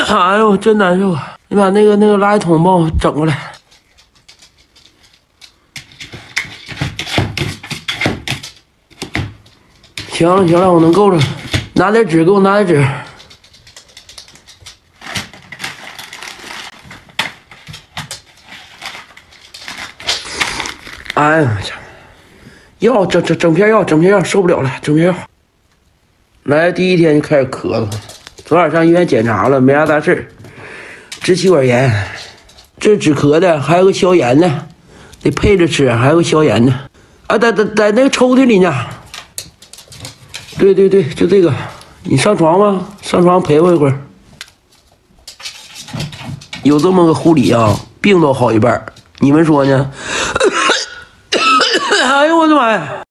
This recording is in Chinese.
哎呦，真难受啊！你把那个垃圾桶帮我整过来。行了行了，我能够着。拿点纸，给我拿点纸。哎呀，药整片药，受不了了，整片药。来第一天就开始咳了，昨晚上医院检查了，没啥大事，支气管炎。这止咳的，还有个消炎的，得配着吃，还有个消炎的。啊，在那个抽屉里呢。对，就这个。你上床吧，上床陪我一会儿。有这么个护理啊，病都好一半，你们说呢？哎呦我的妈呀！